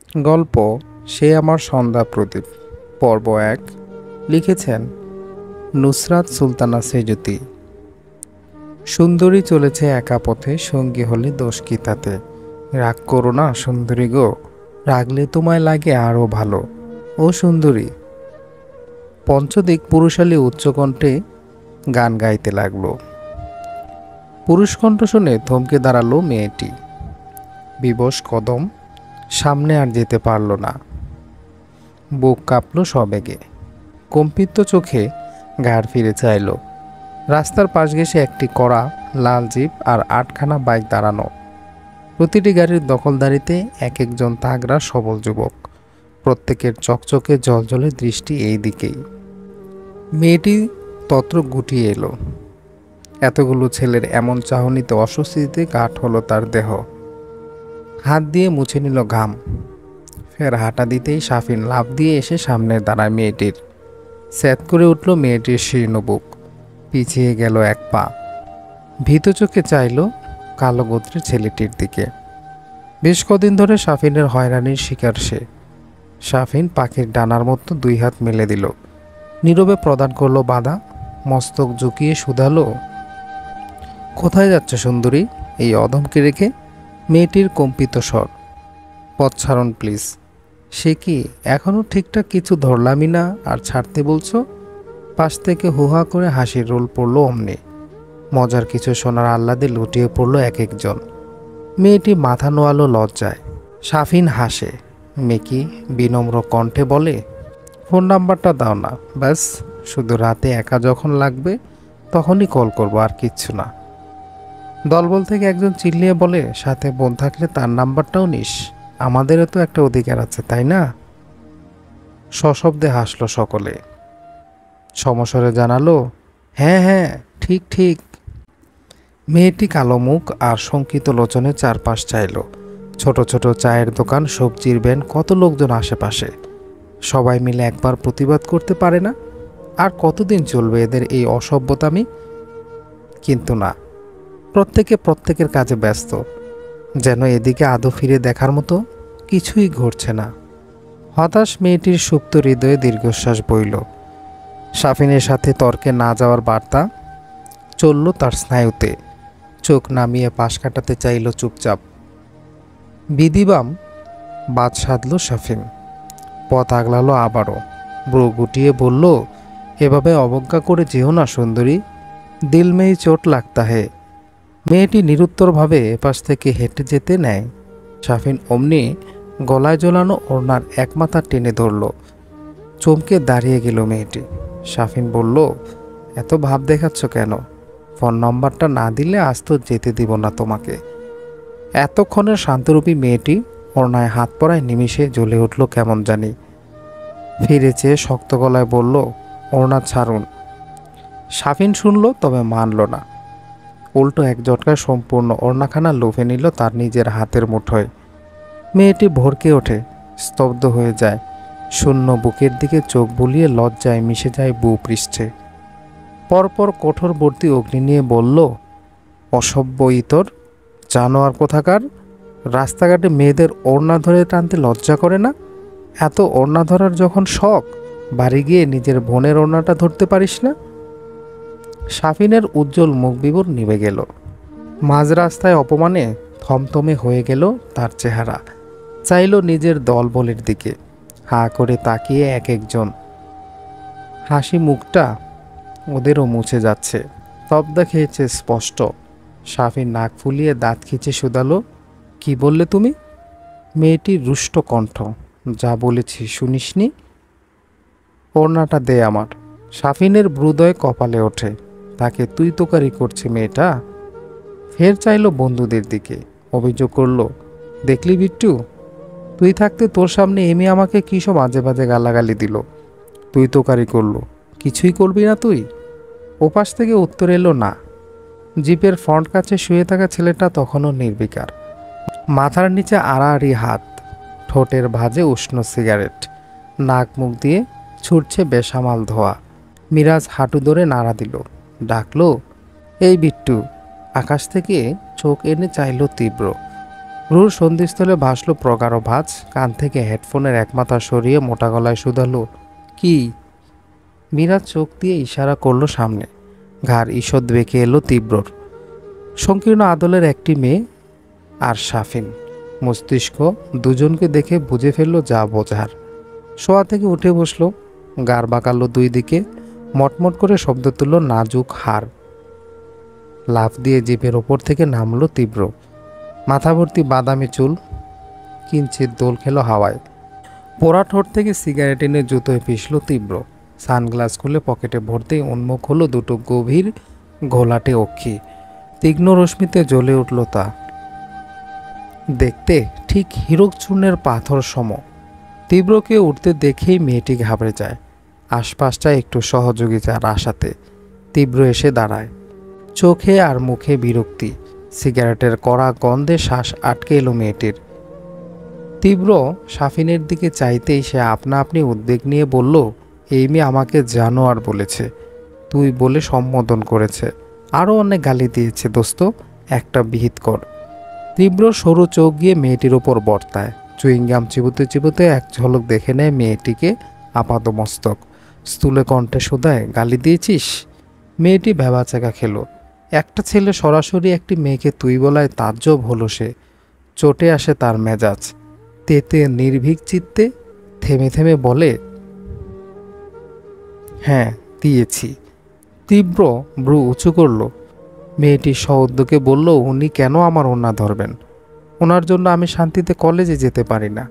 গল্প সে আমার সন্ধ্যা প্রদীপ পর্ব ১ লিখেছেন নুসরাত সুলতানা সেজুতি। সুন্দরী চলেছে একা পথে, সঙ্গী হলে দোষ কি তাতে? রাগ করো না সুন্দরী গো, রাগলে তোমায় লাগে আরও ভালো। ও সুন্দরী। পঞ্চদিক পুরুষালী উচ্চকণ্ঠে গান গাইতে লাগলো। পুরুষ কণ্ঠ শুনে থমকে দাঁড়ালো মেয়েটি। বিবশ কদম, সামনে আর যেতে পারল না। বুক কাঁপল সবেগে, কম্পিত চোখে ঘাড় ফিরে চাইল। রাস্তার পাশ ঘেঁষে একটি কড়া লাল জিপ আর ৮খানা বাইক দাঁড়ানো। প্রতিটি গাড়ির দখলদারিতে এক একজন তাগড়া সবল যুবক, প্রত্যেকের চকচকে জলজলে দৃষ্টি এই দিকেই। মেয়েটি তত্র গুটিয়ে এলো। এতগুলো ছেলের এমন চাহনিতে অস্বস্তিতে কাঠ হলো তার দেহ। হাত দিয়ে মুছে নিল ঘাম। ফের হাঁটা দিতেই শাফিন লাফ দিয়ে এসে সামনে দাঁড়ায় মেয়েটির। স্যাঁত করে উঠল মেয়েটির শীর্ণ বুক। পিছিয়ে গেল এক পা। ভীত চোখে চাইল কালো গোত্রের ছেলেটির দিকে। বেশ কদিন ধরে শাফিনের হয়রানির শিকার সে। শাফিন পাখির ডানার মতো দুই হাত মেলে দিল, নীরবে প্রদান করলো বাধা। মস্তক ঝুঁকিয়ে শুধালো, কোথায় যাচ্ছে সুন্দরী এই অধমকে রেখে? মেয়েটির কম্পিত স্বর, পথ ছাড়ুন প্লিজ। সে কি এখনও ঠিকঠাক কিছু ধরলামই না আর ছাড়তে বলছো? পাশ থেকে হুহা করে হাসির রোল পড়ল অমনি। মজার কিছু শোনার আহ্লাদে লুটিয়ে পড়ল এক একজন। মেয়েটি মাথা নোয়ালো লজ্জায়। শাফিন হাসে। মেকি বিনম্র কণ্ঠে বলে, ফোন নাম্বারটা দাও না, ব্যাস শুধু রাতে একা যখন লাগবে তখনই কল করবো, আর কিচ্ছু না। দলবল থেকে একজন চিল্লিয়ে বলে, সাথে বোন থাকলে তার নাম্বারটাও নিস, আমাদেরও তো একটা অধিকার আছে তাই না? সশব্দে হাসল সকলে। সমস্বরে জানালো, হ্যাঁ হ্যাঁ ঠিক ঠিক। মেয়েটি কালো মুখ আর শঙ্কিত লোচনে চারপাশ চাইল। ছোট ছোট চায়ের দোকান, সবজির ভ্যান, কত লোকজন আশেপাশে। সবাই মিলে একবার প্রতিবাদ করতে পারে না? আর কতদিন চলবে এদের এই অসভ্যতামি? কিন্তু না, প্রত্যেকে প্রত্যেকের কাজে ব্যস্ত, যেন এদিকে আদৌ ফিরে দেখার মতো কিছুই ঘটছে না। হতাশ মেয়েটির সুপ্ত হৃদয়ে দীর্ঘশ্বাস বইল। শাফিনের সাথে তর্কে না যাওয়ার বার্তা চলল তার স্নায়ুতে। চোখ নামিয়ে পাশ কাটাতে চাইল চুপচাপ। বিধিবাম বাদ সাধল শাফিন। পথ আগলালো আবারও। ব্রু গুটিয়ে বলল, এভাবে অবজ্ঞা করে যেও না সুন্দরী, দিল মেয়ে চোট লাগতা হে। মেয়েটি নিরুত্তরভাবে এপাশ থেকে হেঁটে যেতে নেয়। শাফিন অমনি গলায় ঝোলানো ওড়নার এক মাথা টেনে ধরল। চমকে দাঁড়িয়ে গেল মেয়েটি। শাফিন বলল, এত ভাব দেখাচ্ছ কেন? ফোন নম্বরটা না দিলে আজ তো যেতে দিব না তোমাকে। এতক্ষণের শান্তরূপী মেয়েটি ওড়নায় হাত পড়ায় নিমিষে জ্বলে উঠল কেমন জানি। ফিরে চেয়ে শক্ত গলায় বলল, ওড়না ছাড়ুন। শাফিন শুনল, তবে মানল না। উল্টো এক ঝটকায় সম্পূর্ণ ওড়নাখানা লুফে নিল তার নিজের হাতের মুঠোয়। মেয়েটি ভরকে ওঠে, স্তব্ধ হয়ে যায়। শূন্য বুকের দিকে চোখ বুলিয়ে লজ্জায় মিশে যায় ভূপৃষ্ঠে। পরপর কঠোরবর্তী অগ্নি নিয়ে বলল, অসভ্য ইতর, জানোয়ার কোথাকার! রাস্তাঘাটে মেয়েদের ওড়না ধরে টানতে লজ্জা করে না? এত ওড়না ধরার যখন শখ, বাড়ি গিয়ে নিজের বোনের ওড়নাটা ধরতে পারিস না? শাফিনের উজ্জ্বল মুখ বিবর নিভে গেল। মাঝ রাস্তায় অপমানে থমথমে হয়ে গেল তার চেহারা। চাইল নিজের দলবলের দিকে। হা করে তাকিয়ে এক একজন। হাসি মুখটা ওদেরও মুছে যাচ্ছে। তবদা খেয়েছে স্পষ্ট। শাফিন নাক ফুলিয়ে দাঁত খিচে শুধালো, কি বললে তুমি? মেয়েটির রুষ্ট কণ্ঠ, যা বলেছি শুনিসনি? ওড়নাটা দে আমার। শাফিনের হৃদয় কপালে ওঠে। তাকে তুই তোকারি করছে মেয়েটা। ফের চাইল বন্ধুদের দিকে। অভিযোগ করল, দেখলি বিট্টু, তুই থাকতে তোর সামনে এমে আমাকে কী সব আজে বাজে গালাগালি দিল। তুই তোকারি করলো, কিছুই করবি না তুই? ওপাশ থেকে উত্তর এলো না। জিপের ফ্রন্ট কাছে শুয়ে থাকা ছেলেটা তখনও নির্বিকার। মাথার নিচে আড়াআড়ি হাত, ঠোঁটের ভাঁজে উষ্ণ সিগারেট, নাক মুখ দিয়ে ছুটছে বেসামাল ধোয়া। মিরাজ হাঁটু ধরে নাড়া দিল, ডাকলো, এই বিট্টু। আকাশ থেকে চোখ এনে চাইল তীব্র। রুর সন্ধিস্থলে ভাসল প্রগাঢ় ভাঁজ। কান থেকে হেডফোনের একমাথা সরিয়ে মোটা গলায় শুধালো, কি? মীরা চোখ দিয়ে ইশারা করলো সামনে। ঘাড় ঈষৎ বেঁকে এলো তীব্রর। সংকীর্ণ আদলের একটি মেয়ে আর শাফিন। মস্তিষ্ক দুজনকে দেখে বুঝে ফেলল যা বোঝার। শোয়া থেকে উঠে বসলো, গার বাঁকালো দুই দিকে, মটমট করে শব্দ তুলল নাজুক হাড়। লাফ দিয়ে জিপের ওপর থেকে নামলো তীব্র। মাথা ভর্তি বাদামি চুল, কিঞ্চিত দোল খেলো হাওয়ায়। পোড়া ঠোঁট থেকে সিগারেট এনে জুতোয় পিষল তীব্র। সানগ্লাস খুলে পকেটে ভরতেই উন্মুখ হলো দুটো গভীর ঘোলাটে অক্ষি। তীক্ষ্ণ রশ্মিতে জ্বলে উঠল তা। দেখতে ঠিক হীরক চূর্ণের পাথর সম। তীব্রকে উঠতে দেখেই মেয়েটি ঘাবড়ে যায়। আশপাশটা একটু সহযোগিতার আশাতে তীব্র এসে দাঁড়ায়। চোখে আর মুখে বিরক্তি, সিগারেটের কড়া গন্ধে শ্বাস আটকে এলো মেয়েটির। তীব্র শাফিনের দিকে চাইতেই সে আপনা আপনি উদ্বেগ নিয়ে বলল, এই মেয়ে আমাকে জানোয়ার বলেছে, তুই বলে সম্বোধন করেছে, আরও অনেক গালি দিয়েছে। দোস্ত, একটা বিহিত কর। তীব্র সরু চোখ গিয়ে মেয়েটির ওপর বর্তায়। চুইংগাম চিবুতে চিবুতে এক ঝলক দেখে নেয় মেয়েটিকে আপাদমস্তক। স্থূলে কণ্ঠে শোধায়, গালি দিয়েছিস? মেয়েটি ভ্যাবাচাকা খেলো। একটা ছেলে সরাসরি একটি মেয়েকে তুই বলায় তাজ্জব হলো সে। চটে আসে তার মেজাজ। তেতে নির্ভীক চিত্তে থেমে থেমে বলে, হ্যাঁ দিয়েছি। তীব্র ভ্রু উঁচু করল। মেয়েটি সউদ্যোগে বলল, উনি কেন আমার ওড়না ধরবেন? ওনার জন্য আমি শান্তিতে কলেজে যেতে পারি না।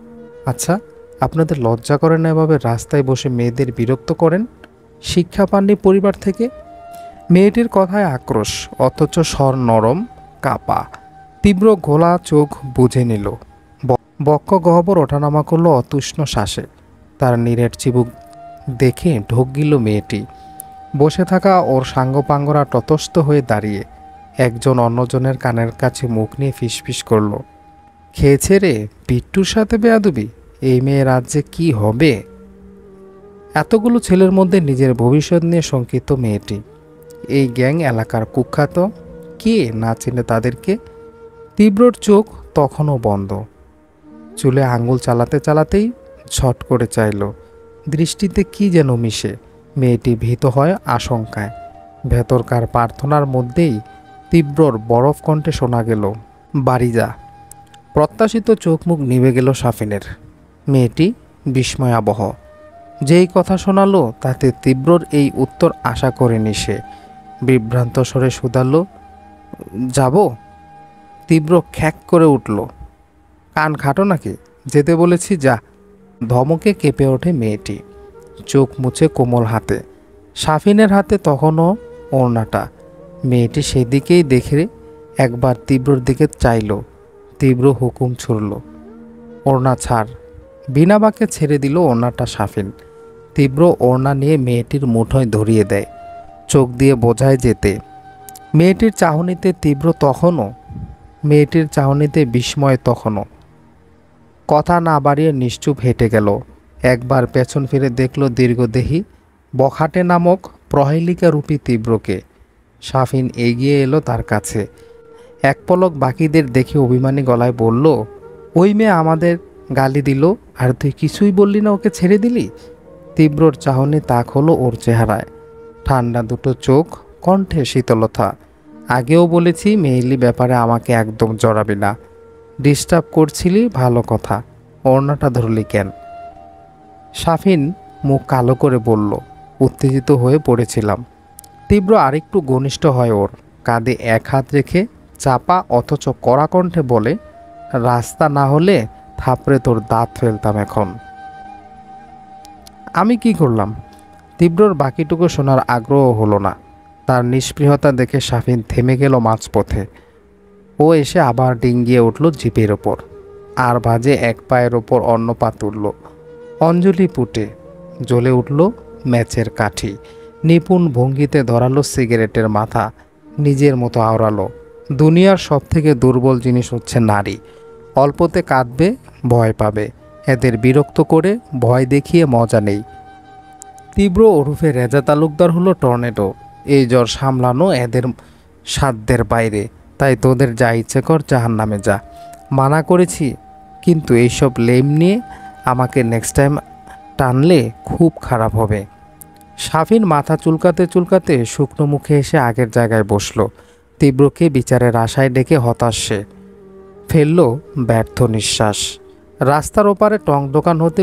আচ্ছা, আপনাদের লজ্জা করে না এভাবে রাস্তায় বসে মেয়েদের বিরক্ত করেন? শিক্ষা পাননি পরিবার থেকে? মেয়েটির কথায় আক্রোশ, অথচ স্বর নরম, কাপা। তীব্র ঘোলা চোখ বুঝে নিল। বক্ষ গহ্বর ওঠানামা করলো অতুষ্ণ শ্বাসে। তার নিরেট চিবুক দেখে ঢোক গিল মেয়েটি। বসে থাকা ওর সাঙ্গপাঙ্গরা ততস্থ হয়ে দাঁড়িয়ে একজন অন্যজনের কানের কাছে মুখ নিয়ে ফিসফিস করল, খেয়েছে রে বিট্টুর সাথে বেয়াদবি, এই মেয়ে রাজ্যে কি হবে? এতগুলো ছেলের মধ্যে নিজের ভবিষ্যৎ নিয়ে শঙ্কিত মেয়েটি। এই গ্যাং এলাকার কুখ্যাত, কে না চেনে তাদেরকে? তীব্রর চোখ তখনও বন্ধ। চুলে আঙুল চালাতে চালাতেই ঝট করে চাইল। দৃষ্টিতে কি যেন মিশে। মেয়েটি ভীত হয় আশঙ্কায়। ভেতরকার প্রার্থনার মধ্যেই তীব্রর বরফ কণ্ঠে শোনা গেল, বাড়ি যা। প্রত্যাশিত চোখ মুখ নিভে গেল শাফিনের। মেয়েটি বিস্ময়াবহ। যেই কথা শোনালো তাতে তীব্রর এই উত্তর আশা করেনি সে। বিভ্রান্ত স্বরে শুধালো, যাব? তীব্র খ্যাক করে উঠল, কান খাটো নাকি? যেতে বলেছি যা। ধমকে কেঁপে ওঠে মেয়েটি। চোখ মুছে কোমল হাতে। শাফিনের হাতে তখনও ওড়নাটা। মেয়েটি সেদিকেই দেখে একবার তীব্রর দিকে চাইল। তীব্র হুকুম ছুড়ল, ওড়না ছাড়। বিনা বাক্যে ছেড়ে দিল ওড়নাটা শাফিন। তীব্র ওড়না নিয়ে মেয়েটির মুঠোয় ধরিয়ে দেয়, চোখ দিয়ে বোঝায় যেতে। মেয়েটির চাহনিতে তীব্র তখনও, মেয়েটির চাহনিতে বিস্ময় তখনও। কথা না বাড়িয়ে নিশ্চুপ হেঁটে গেল। একবার পেছন ফিরে দেখল দীর্ঘদেহী বখাটে নামক প্রহেলিকা রূপী তীব্রকে। শাফিন এগিয়ে এলো তার কাছে। এক পলক বাকিদের দেখে অভিমানী গলায় বলল, ওই মেয়ে আমাদের গালি দিল আর তুই কিছুই বললি না, ওকে ছেড়ে দিলি? তীব্রর চাহনি তাক হলো ওর চেহারায়। ঠান্ডা দুটো চোখ, কণ্ঠে শীতলতা। আগেও বলেছি মেইলি ব্যাপারে আমাকে একদম জড়াবি না। ডিস্টার্ব করছিলি ভালো কথা, ওড়নাটা ধরলি কেন? শাফিন মুখ কালো করে বলল, উত্তেজিত হয়ে পড়েছিলাম। তীব্র আরেকটু ঘনিষ্ঠ হয় ওর কাঁধে এক হাত রেখে চাপা অথচ কড়া কণ্ঠে বলে, রাস্তা না হলে থাপড়ে তোর দাঁত ফেলতাম এখন। আমি কি করলাম? তীব্রর বাকিটুকু শোনার আগ্রহ হলো না। তার নিষ্পৃহতা দেখে শাফিন থেমে গেল মাঝপথে। ও এসে আবার ডিঙ্গিয়ে উঠল জিপের ওপর। আর বাজে এক পায়ের ওপর অন্য পা তুলল। অঞ্জলি পুটে জ্বলে উঠল ম্যাচের কাঠি। নিপুণ ভঙ্গিতে ধরালো সিগারেটের মাথা। নিজের মতো আওড়ালো, দুনিয়ার সব থেকে দুর্বল জিনিস হচ্ছে নারী। অল্পতে কাঁদবে, ভয় পাবে। এদের বিরক্ত করে ভয় দেখিয়ে মজা নেই। তীব্র ওরফে রেজা তালুকদার হলো টর্নেডো। এই জ্বর সামলানো এদের সাধ্যের বাইরে। তাই তোদের যা ইচ্ছে কর, জাহান্নামে যা। মানা করেছি, কিন্তু এইসব লেম নিয়ে আমাকে নেক্সট টাইম টানলে খুব খারাপ হবে। শাফিন মাথা চুলকাতে চুলকাতে শুকনো মুখে এসে আগের জায়গায় বসল। তীব্রকে বিচারের আশায় ডেকে হতাশ সে ফেলল ব্যর্থ নিঃশ্বাস। রাস্তার ওপারে টং দোকান হতে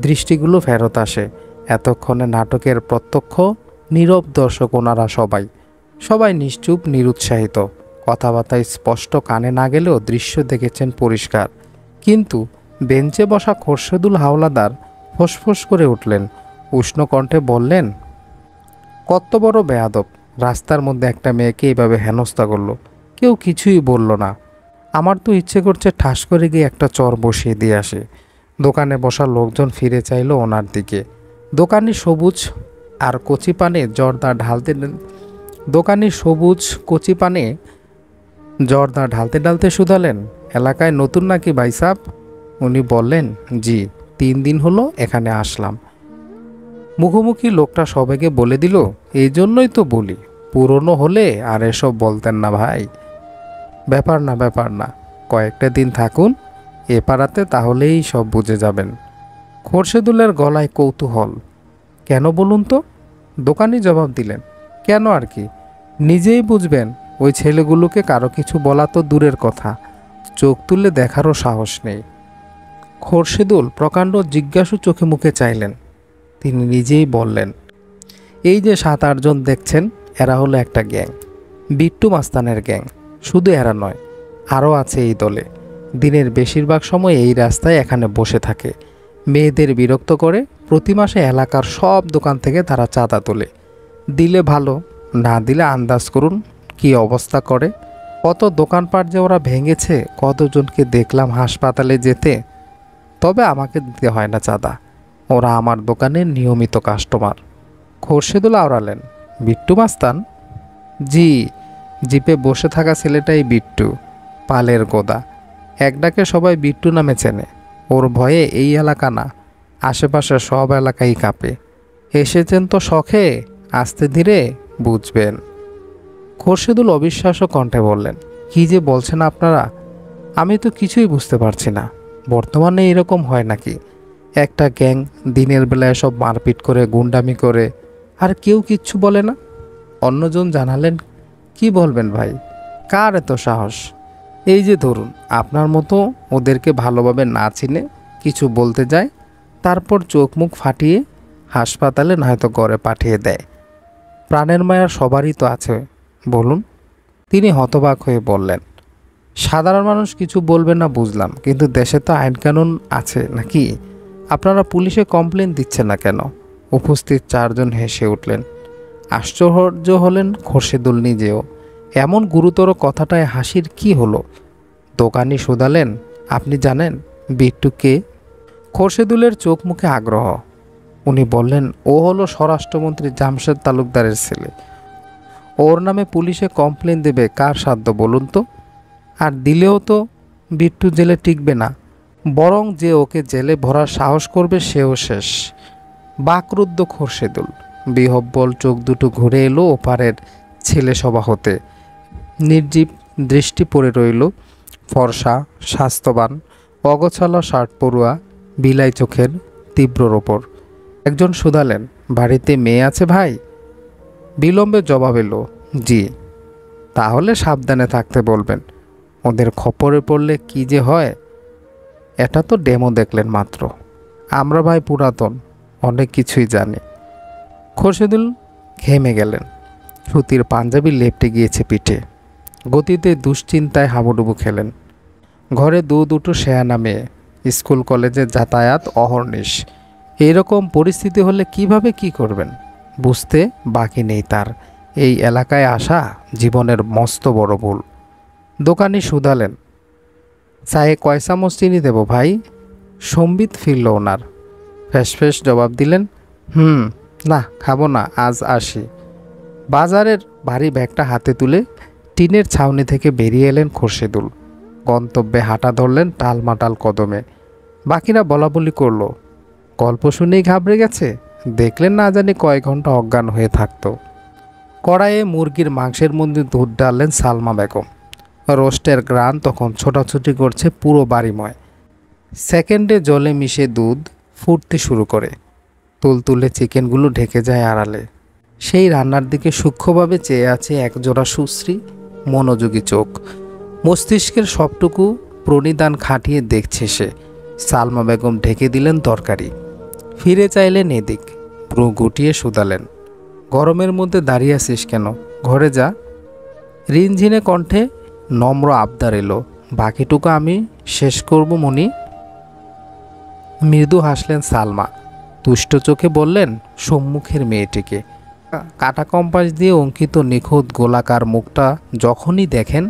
দৃষ্টিগুলো ফেরত আসে। এতক্ষণে নাটকের প্রত্যক্ষ নীরব দর্শক ওনারা সবাই নিশ্চুপ, নিরুৎসাহিত। কথাবার্তায় স্পষ্ট কানে না গেলেও দৃশ্য দেখেছেন পরিষ্কার। কিন্তু বেঞ্চে বসা খোরশেদুল হাওলাদার ফোঁসফোঁস করে উঠলেন, উষ্ণ কণ্ঠে বললেন, কত বড় বেয়াদব! রাস্তার মধ্যে একটা মেয়েকে এইভাবে হেনস্থা করলো, কেউ কিছুই বলল না। আমার তো ইচ্ছে করছে ঠাস করে গিয়ে একটা চর বসিয়ে দিয়ে আসে। দোকানে বসা লোকজন ফিরে চাইল ওনার দিকে। দোকানি সবুজ কচি পানে জর্দা ঢালতে ঢালতে শুধালেন, এলাকায় নতুন নাকি ভাই সাব? উনি বললেন, জি, 3 দিন হলো এখানে আসলাম। মুখোমুখি লোকটা সবাইকে বলে দিল, এই জন্যই তো বলি, পুরনো হলে আর এসব বলতেন না ভাই। ব্যাপার না, কয়েকটা দিন থাকুন এ পাড়াতে, তাহলেই সব বুঝে যাবেন। খোরশেদুলের গলায় কৌতূহল। কেন বলুন তো? দোকানি জবাব দিলেন, কেন আর কি, নিজেই বুঝবেন। ওই ছেলেগুলোকে কারো কিছু বলা তো দূরের কথা, চোখ তুলে দেখারও সাহস নেই। খোরশেদুল প্রকাণ্ড জিজ্ঞাসু চোখে মুখে চাইলেন। তিনি নিজেই বললেন, এই যে 7-8 জন দেখছেন, এরা হলো একটা গ্যাং, বিট্টু মাস্তানের গ্যাং। শুধু এরা নয়, আরও আছে এই দলে। দিনের বেশিরভাগ সময় এই রাস্তায় এখানে বসে থাকে, মেয়েদের বিরক্ত করে। প্রতি মাসে এলাকার সব দোকান থেকে তারা চাঁদা তোলে। দিলে ভালো, না দিলে আন্দাজ করুন কি অবস্থা করে। কত দোকানপাট যে ওরা ভেঙেছে, কতজনকে দেখলাম হাসপাতালে যেতে। তবে আমাকে দিতে হয় না চাঁদা, ওরা আমার দোকানের নিয়মিত কাস্টমার। খোরশেদুল আওড়ালেন, বিট্টু মাস্তান? জি, জিপে বসে থাকা ছেলেটাই বিট্টু, পালের গোদা। এক ডাকে সবাই বিট্টু নামে চেনে। ওর ভয়ে এই এলাকা না, আশেপাশের সব এলাকাই কাঁপে। এসেছেন তো শখে, আস্তে ধীরে বুঝবেন। খোরশেদুল অবিশ্বাস্য কণ্ঠে বললেন, কি যে বলছেন আপনারা, আমি তো কিছুই বুঝতে পারছি না। বর্তমানে এরকম হয় নাকি? একটা গ্যাং দিনের বেলায় সব মারপিট করে, গুন্ডামি করে, আর কেউ কিচ্ছু বলে না? অন্যজন জানালেন, কি বলবেন ভাই, কার এত সাহস? এই যে ধরুন, আপনার মতো ওদেরকে ভালোভাবে না চিনে কিছু বলতে যায়, তারপর চোখ মুখ ফাটিয়ে হাসপাতালে নয়তো ঘরে পাঠিয়ে দেয়। প্রাণের মায়া সবারই তো আছে, বলুন। তিনি হতবাক হয়ে বললেন, সাধারণ মানুষ কিছু বলবে না বুঝলাম, কিন্তু দেশে তো আইনকানুন আছে নাকি? আপনারা পুলিশে কমপ্লেন দিচ্ছেন না কেন? উপস্থিত 4 জন হেসে উঠলেন। আশ্চর্য হলেন খোরশেদুল নিজেও। এমন গুরুতর কথাটায় হাসির কি হলো? দোকানি শুধালেন, আপনি জানেন বিট্টু কে? খোরশেদুলের চোখ মুখে আগ্রহ। উনি বললেন, ও হলো স্বরাষ্ট্রমন্ত্রী জামশেদ তালুকদারের ছেলে। ওর নামে পুলিশে কমপ্লেন দেবে কার সাধ্য বলুন তো? আর দিলেও তো বিট্টু জেলে টিকবে না, বরং যে ওকে জেলে ভরার সাহস করবে সেও শেষ। বাকরুদ্ধ খোরশেদুল। বিহব্বল চোখ দুটো ঘুরে এলো ওপারের ছেলে সভা হতে। নির্জীব দৃষ্টি পড়ে রইল ফর্সা, স্বাস্থ্যবান, অগোছালো শার্ট পরুয়া বিলাই চোখের তীব্রর ওপর। একজন শুধালেন, বাড়িতে মেয়ে আছে ভাই? বিলম্বে জবাব এলো, জি। তাহলে সাবধানে থাকতে বলবেন, ওদের খপরে পড়লে কি যে হয়। এটা তো ডেমো দেখলেন মাত্র, আমরা ভাই পুরাতন, অনেক কিছুই জানি। খোরশেদুল ঘেমে গেলেন। সুতির পাঞ্জাবি লেপটে গিয়েছে পিঠে। গতিতে দুশ্চিন্তায় হাবুডুবু খেলেন। ঘরে দুটো শেয়ানা মেয়ে, স্কুল কলেজে যাতায়াত অহর্নিশ। এইরকম পরিস্থিতি হলে কিভাবে কি করবেন বুঝতে বাকি নেই তার। এই এলাকায় আসা জীবনের মস্ত বড় ভুল। দোকানি শুধালেন, চায়ে কয় চামচ চিনি দেব ভাই? সম্বিত ফিরল ওনার। ফ্যাস জবাব দিলেন, না খাবো না, আজ আসি। বাজারের ভারী ব্যাগটা হাতে তুলে টিনের ছাউনি থেকে বেরিয়ে এলেন খোরশেদুল। গন্তব্যে হাঁটা ধরলেন টালমাটাল কদমে। বাকিরা বলাবলি করল, গল্প শুনেই ঘাবড়ে গেছে, দেখলেন না জানি কয়েক ঘন্টা অজ্ঞান হয়ে থাকতো। কড়াইয়ে মুরগির মাংসের মধ্যে দুধ ডাললেন সালমা বেগম। রোস্টের গ্রান তখন ছোটাছুটি করছে পুরো বাড়িময়। সেকেন্ডে জলে মিশে দুধ ফুটতে শুরু করে। তুলতুলে চিকেনগুলো ঢেকে যায় আড়ালে। সেই রান্নার দিকে সূক্ষ্মভাবে চেয়ে আছে একজোড়া সুশ্রী মনোযোগী চোখ। মস্তিষ্কের সবটুকু প্রণিধান খাটিয়ে দেখছে সে। সালমা বেগম ঢেকে দিলেন তরকারি, ফিরে চাইলেন এদিক, পুরো গুটিয়ে শুধালেন, গরমের মধ্যে দাঁড়িয়ে আছিস কেন? ঘরে যা। রিনঝিনে কণ্ঠে নম্র আবদার এলো, বাকিটুকু আমি শেষ করব মনি। মৃদু হাসলেন সালমা, তুষ্ট চোখে বললেন, সম্মুখের মেয়েটিকে। কাটা কম্পাস দিয়ে অঙ্কিত নিখুঁত গোলাকার মুখটা যখনই দেখেন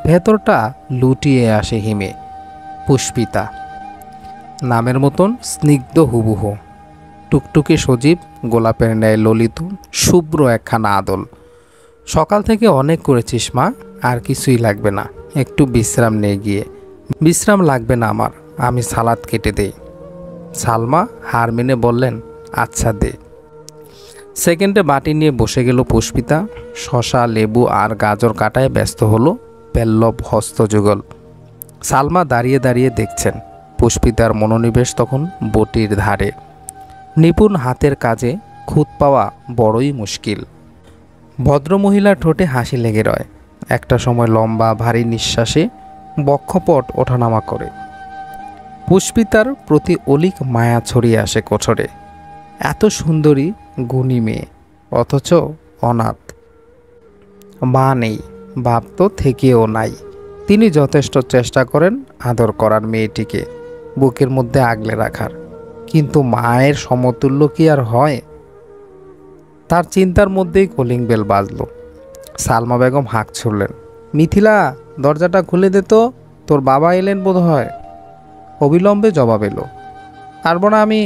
ভেতরটা লুটিয়ে আসে হিমে। পুষ্পিতা, নামের মতন স্নিগ্ধ হুবহু, টুকটুকে সজীব, গোলাপের ন্যায় ললিত, শুভ্র একখানা আদল। সকাল থেকে অনেক করেছিস মা, আর কিছুই লাগবে না, একটু বিশ্রাম নিয়ে গিয়ে। বিশ্রাম লাগবে না আমার, আমি সালাদ কেটে দেই। সালমা হার মেনে বললেন, আচ্ছা দে। সেকেন্ডে বাটি নিয়ে বসে গেল পুষ্পিতা। শশা, লেবু আর গাজর কাটায় ব্যস্ত হলো পেল্লব হস্তযুগল। সালমা দাঁড়িয়ে দাঁড়িয়ে দেখছেন। পুষ্পিতার মনোনিবেশ তখন বটির ধারে। নিপুণ হাতের কাজে খুঁত পাওয়া বড়ই মুশকিল। ভদ্রমহিলার ঠোঁটে হাসি লেগে রয়। একটা সময় লম্বা ভারী নিঃশ্বাসে বক্ষপট ওঠানামা করে। পুষ্পিতার প্রতি অলিক মায়া ছড়িয়ে আসে কোঠরে। এত সুন্দরী গুণী মেয়ে, অথচ অনাথ। মা নেই, বাপ তো থেকেও নাই। তিনি যথেষ্ট চেষ্টা করেন আদর করার মেয়েটিকে, বুকের মধ্যে আগলে রাখার, কিন্তু মায়ের সমতুল্য কি আর হয়? তার চিন্তার মধ্যেই কলিং বেল বাজল। সালমা বেগম হাঁক ছুড়লেন, মিথিলা, দরজাটা খুলে দে তো, তোর বাবা এলেন বোধ হয়। অবিলম্বে জবাব এলো, পারবো না আমি।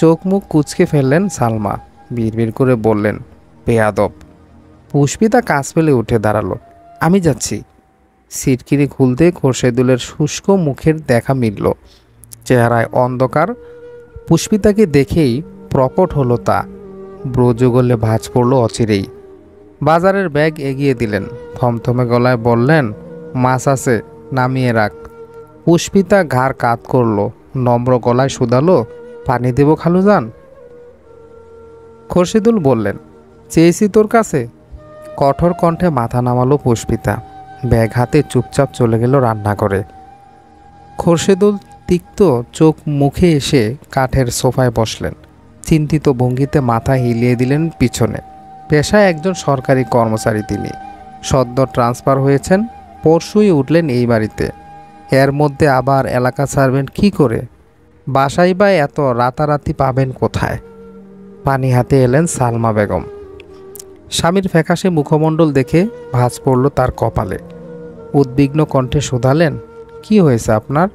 চোখ মুখ কুঁচকে ফেললেন সালমা, বিড়বিড় করে বললেন, বেয়াদব। পুষ্পিতা কাজ ফেলে উঠে দাঁড়ালো, আমি যাচ্ছি। সিটকিনি খুলতে খোরশেদুলের শুষ্ক মুখের দেখা মিলল। চেহারায় অন্ধকার। পুষ্পিতাকে দেখেই প্রকট হলো তা। ব্রজগলে ভাঁজ পড়ল অচিরেই। বাজারের ব্যাগ এগিয়ে দিলেন, থমথমে গলায় বললেন, মাছ আছে, নামিয়ে রাখ। পুষ্পিতা ঘাড় কাত করল, নম্র গলায় শুধালো, পানি দেব খালুজান? খোরশেদুল বললেন, চেয়েছি তোর কাছে। কঠোর কণ্ঠে মাথা নামালো পুষ্পিতা। ব্যাগ হাতে চুপচাপ চলে গেল রান্নাঘরে। খোরশেদুল তিক্ত চোখ মুখে এসে কাঠের সোফায় বসলেন। চিন্তিত ভঙ্গিতে মাথা হিলিয়ে দিলেন পিছনে। পেশায় একজন সরকারি কর্মচারী তিনি। সদ্য ট্রান্সফার হয়েছেন, পরশুই উঠলেন এই বাড়িতে। এর মধ্যে আবার এলাকা ছাড়বেন কি করে? বাসাই বা এত রাতারাতি পাবেন কোথায়? পানি হাতে এলেন সালমা বেগম। স্বামীর ফ্যাকাশে মুখমণ্ডল দেখে ভাঁজ পড়ল তার কপালে। উদ্বিগ্ন কণ্ঠে শোধালেন, কি হয়েছে আপনার?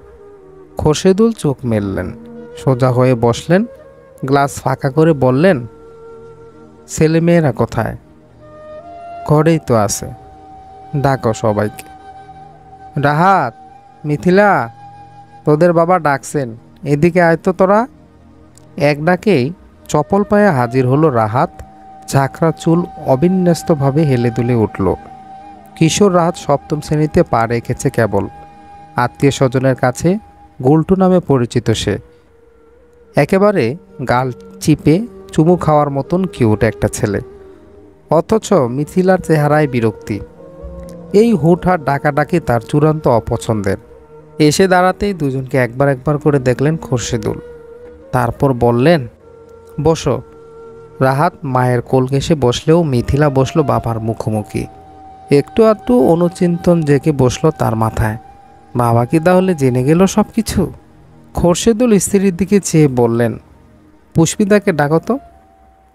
খোরশেদুল চোখ মেললেন, সোজা হয়ে বসলেন, গ্লাস ফাঁকা করে বললেন, ছেলেমেয়েরা কোথায়? ঘরেই তো আছে। ডাকো সবাইকে। রাহাত, মিথিলা, তোদের বাবা ডাকছেন, এদিকে আয় তো তোরা। এক ডাকেই চপল পায়ে হাজির হলো রাহাত। ঝাঁকড়া চুল অবিন্যস্তভাবে হেলে দুলে উঠল। কিশোর রাহাত সপ্তম শ্রেণীতে পা রেখেছে কেবল। আত্মীয় স্বজনের কাছে গুলটু নামে পরিচিত সে। একেবারে গাল চিপে চুমু খাওয়ার মতন কিউট একটা ছেলে। অথচ মিথিলার চেহারায় বিরক্তি। এই হুটহাট ডাকাডাকি তার চূড়ান্ত অপছন্দের। এসে দাঁড়াতেই দুজনকে একবার একবার করে দেখলেন খোরশেদুল। তারপর বললেন, বসো। রাহাত মায়ের কোল ঘেঁষে বসলেও মিথিলা বসলো বাবার মুখোমুখি। একটু আধটু অনুচিন্তন জেগে বসলো তার মাথায়। বাবা কি তাহলে জেনে গেল সব কিছু? খোরশেদুল স্ত্রীর দিকে চেয়ে বললেন, পুষ্পিতাকে ডাকো তো।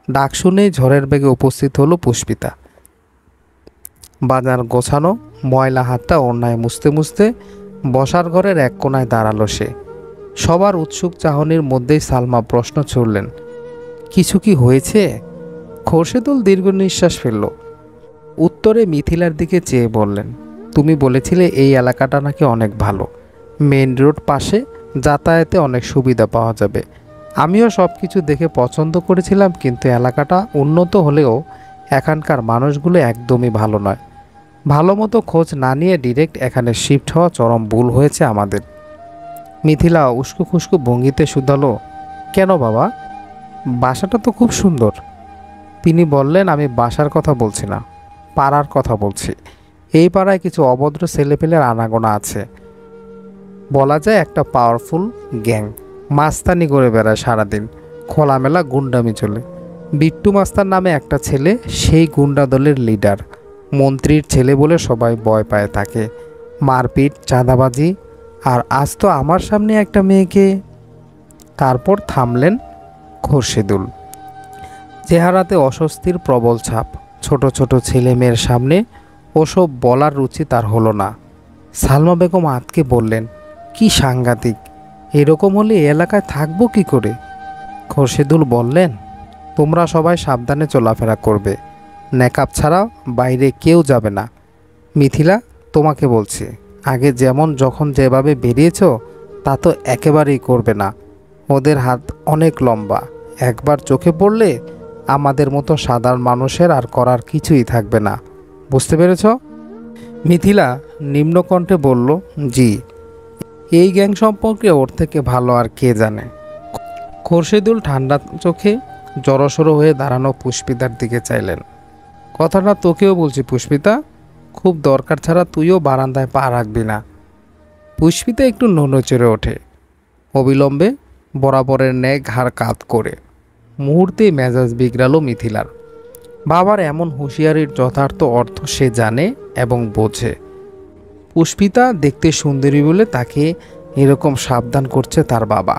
ডাক শুনেই ঝড়ের বেগে উপস্থিত হলো পুষ্পিতা। বাজার গোছানো ময়লা হাতটা ওড়নায় মুছতে মুছতে বসার ঘরের এক কোনায় দাঁড়ালো সে। সবার উৎসুক চাহনির মধ্যেই সালমা প্রশ্ন ছুড়লেন, কিছু কি হয়েছে? খোরশেদুল দীর্ঘ নিঃশ্বাস ফেলল। উত্তরে মিথিলার দিকে চেয়ে বললেন, তুমি বলেছিলে এই এলাকাটা নাকি অনেক ভালো, মেইন রোড পাশে, যাতায়াতে অনেক সুবিধা পাওয়া যাবে। আমিও সব কিছু দেখে পছন্দ করেছিলাম, কিন্তু এলাকাটা উন্নত হলেও এখানকার মানুষগুলো একদমই ভালো নয়। ভালো মতো খোঁজ না নিয়ে ডিরেক্ট এখানে শিফট হওয়া চরম ভুল হয়েছে আমাদের। মিথিলা উস্কো খুস্কো ভঙ্গিতে শুধালো, কেন বাবা? বাসাটা তো খুব সুন্দর। তিনি বললেন, আমি বাসার কথা বলছি না, পাড়ার কথা বলছি। এই পাড়ায় কিছু অভদ্র ছেলেপেলের আনাগোনা আছে। বলা যায় একটা পাওয়ারফুল গ্যাং। মাস্তানি করে বেড়ায় সারাদিন, খোলামেলা গুন্ডামি চলে। বিট্টু মাস্তার নামে একটা ছেলে, সেই গুন্ডা দলের লিডার। মন্ত্রীর ছেলে বলে সবাই ভয় পায় তাকে। মারপিট, চাঁদাবাজি, আর আজ তো আমার সামনে একটা মেয়েকে। তারপর থামলেন খোরশেদুল। চেহারাতে অস্বস্তির প্রবল ছাপ। ছোট ছোট ছেলে মেয়ের সামনে ওসব বলার রুচি তার হলো না। সালমা বেগম আতকে বললেন, কি সাংঘাতিক! এরকম হলে এলাকায় থাকবো কি করে? খোরশেদুল বললেন, তোমরা সবাই সাবধানে চলাফেরা করবে। নেকাব ছাড়া বাইরে কেউ যাবে না। মিথিলা, তোমাকে বলছি, আগে যেমন যখন যেভাবে বেরিয়েছ তা তো একেবারেই করবে না। ওদের হাত অনেক লম্বা, একবার চোখে পড়লে আমাদের মতো সাধারণ মানুষের আর করার কিছুই থাকবে না। বুঝতে পেরেছ? মিথিলা নিম্নকণ্ঠে বলল, জি। এই গ্যাং সম্পর্কে ওর থেকে ভালো আর কে জানে। খোরশেদুল ঠান্ডা চোখে জড়সড়ো হয়ে দাঁড়ানো পুষ্পিতার দিকে চাইলেন। কথাটা তোকেও বলছি পুষ্পিতা, খুব দরকার ছাড়া তুইও বারান্দায় পা রাখবি না। পুষ্পিতা একটু নড়েচড়ে ওঠে, অবিলম্বে বরাবরের ন্যায় ঘাড় কাত করে। মুহূর্তেই মেজাজ বিগড়ালো মিথিলার। বাবার এমন হুঁশিয়ারির যথার্থ অর্থ সে জানে এবং বোঝে। পুষ্পিতা দেখতে সুন্দরী বলে তাকে এরকম সাবধান করছে তার বাবা।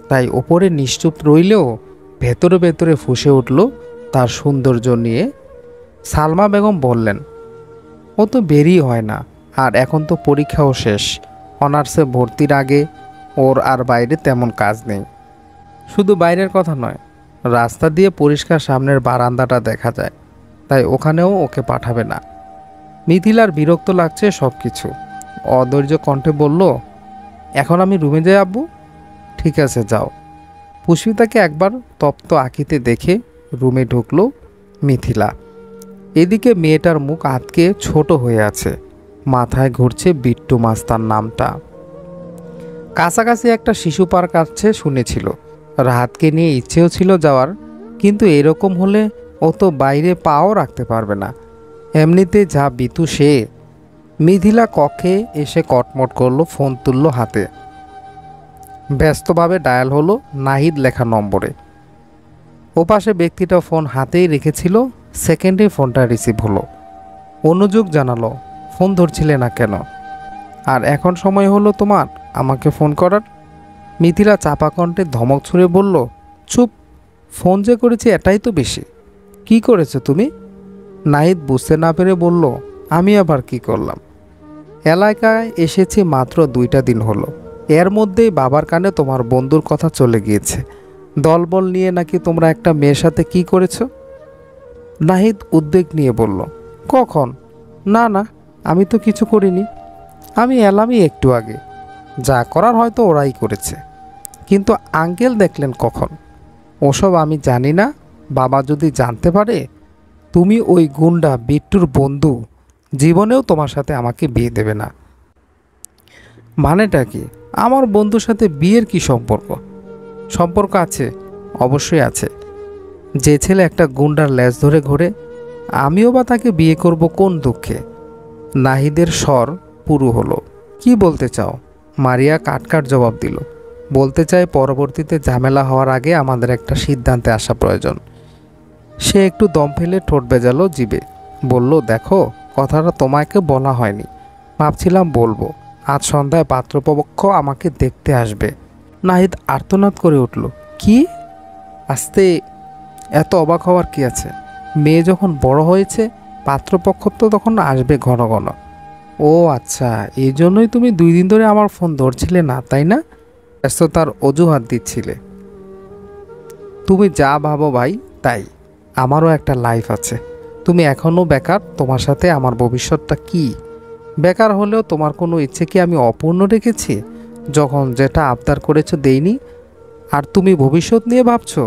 তাই ওপরে নিশ্চুপ রইলেও ভেতরে ভেতরে ফুঁসে উঠল তার সৌন্দর্য নিয়ে। সালমা বেগম বললেন, ও তো বেরিয়ে হয় না, আর এখন তো পরীক্ষাও শেষ। অনার্সে ভর্তির আগে ওর আর বাইরে তেমন কাজ নেই। শুধু বাইরের কথা নয়, রাস্তা দিয়ে পরিষ্কার সামনের বারান্দাটা দেখা যায়, তাই ওখানেও ওকে পাঠাবে না। মিথিলার বিরক্ত লাগছে সব কিছু। অধৈর্য কণ্ঠে বলল, এখন আমি রুমে যাই আব্বু। ঠিক আছে, যাও। পুষ্পিতাকে একবার তপ্ত আঁকিতে দেখে রুমে ঢুকলো মিথিলা। এদিকে মেয়েটার মুখ আটকে ছোট হয়ে আছে, মাথায় ঘুরছে বিট্টু মাস্তার নামটা। কাছাকাছি একটা শিশু পার্ক আছে শুনেছিল। রাহাতকে নিয়ে ইচ্ছেও ছিল যাওয়ার, কিন্তু এরকম হলে ও তো বাইরে পাও রাখতে পারবে না। এমনিতে যা বিতু সে। মিথিলা কক্ষে এসে কটমট করলো, ফোন তুলল হাতে। ব্যস্তভাবে ডায়াল হলো নাহিদ লেখা নম্বরে। ওপাশে ব্যক্তিটা ফোন হাতেই রেখেছিল, সেকেন্ডে ফোনটা রিসিভ হলো। অনুযোগ জানালো, ফোন ধরছিলে না কেন? আর এখন সময় হলো তোমার আমাকে ফোন করার? মিথিলা চাপা কণ্ঠে ধমক ছুঁড়ে বলল, চুপ! ফোন যে করেছি এটাই তো বেশি। কি করেছো তুমি? নাহিদ বুঝতে না পেরে বলল, আমি আবার কি করলাম? এলাকায় এসেছি মাত্র 2টা দিন হলো, এর মধ্যেই বাবার কানে তোমার বন্ধুর কথা চলে গিয়েছে। দলবল নিয়ে নাকি তোমরা একটা মেয়ের সাথে কি করেছো? নাহিদ উদ্বেগ নিয়ে বলল, কখন? না না, আমি তো কিছু করিনি। আমি এলামই একটু আগে। যা করার হয়তো ওরাই করেছে, কিন্তু আঙ্কেল দেখলেন কখন? ওসব আমি জানি না। বাবা যদি জানতে পারে তুমি ওই গুন্ডা বিট্টুর বন্ধু, জীবনেও তোমার সাথে আমাকে বিয়ে দেবে না। মানেটা কি? আমার বন্ধুর সাথে বিয়ের কি সম্পর্ক? সম্পর্ক আছে, অবশ্যই আছে। যে ছেলে একটা গুন্ডার লেজ ধরে ঘোরে, আমিও বা তাকে বিয়ে করব কোন দুঃখে? নাহিদের স্বর পুরু হলো। কি বলতে চাও? মারিয়া কাটকাট জবাব দিল, বলতে চাই পরবর্তীতে ঝামেলা হওয়ার আগে আমাদের একটা সিদ্ধান্তে আসা প্রয়োজন। সে একটু দম ফেলে ঠোঁট বেজালো জিবে, বলল, দেখো, কথাটা তোমাকে বলা হয়নি, ভাবছিলাম বলবো। আজ সন্ধ্যায় পাত্রপক্ষ আমাকে দেখতে আসবে। নাহিদ আর্তনাদ করে উঠল, কি? আস্তে! এত অবাক হওয়ার কি আছে? মেয়ে যখন বড় হয়েছে, পাত্রপক্ষ তো তখন আসবে ঘন ঘন। ও আচ্ছা, এই জন্যই তুমি 2 দিন ধরে আমার ফোন ধরছিলে না, তাই না? ব্যস্ততার অজুহাত দিচ্ছিলে। তুমি যা ভাবো ভাই তাই। আমারও একটা লাইফ আছে। তুমি এখনও বেকার, তোমার সাথে আমার ভবিষ্যৎটা কি? বেকার হলেও তোমার কোনো ইচ্ছে কি আমি অপূর্ণ রেখেছি? যখন যেটা আবদার করেছো দেইনি, আর তুমি ভবিষ্যৎ নিয়ে ভাবছো?